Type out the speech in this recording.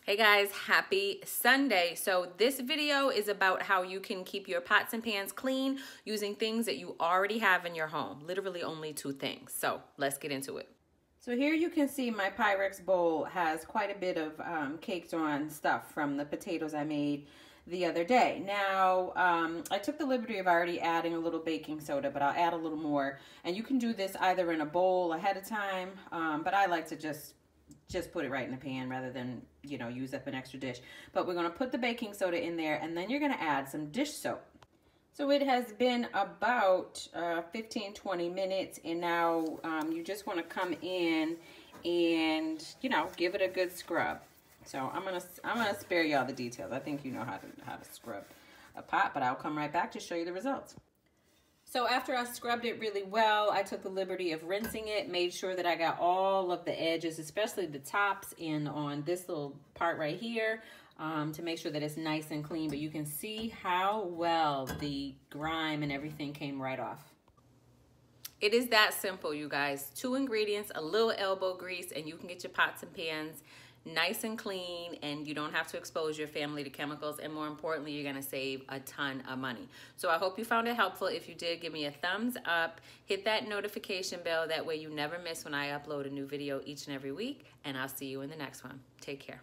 Hey guys, happy Sunday. So this video is about how you can keep your pots and pans clean using things that you already have in your home. Literally only 2 things. So let's get into it. So here you can see my Pyrex bowl has quite a bit of caked on stuff from the potatoes I made the other day. Now, I took the liberty of already adding a little baking soda, but I'll add a little more. And you can do this either in a bowl ahead of time, but I like to just put it right in the pan rather than, you know, use up an extra dish. But we're going to put the baking soda in there, and then you're going to add some dish soap. So it has been about 15-20 minutes, and now you just want to come in and, you know, give it a good scrub. So I'm gonna spare y'all the details. I think you know how to scrub a pot, but I'll come right back to show you the results. So after I scrubbed it really well, I took the liberty of rinsing it, made sure that I got all of the edges, especially the tops and on this little part right here, to make sure that it's nice and clean. But you can see how well the grime and everything came right off. It is that simple, you guys. 2 ingredients, a little elbow grease, and you can get your pots and pans nice and clean, and you don't have to expose your family to chemicals, and more importantly, you're gonna save a ton of money. So I hope you found it helpful. If you did, give me a thumbs up, hit that notification bell, that way you never miss when I upload a new video each and every week, and I'll see you in the next one. Take care.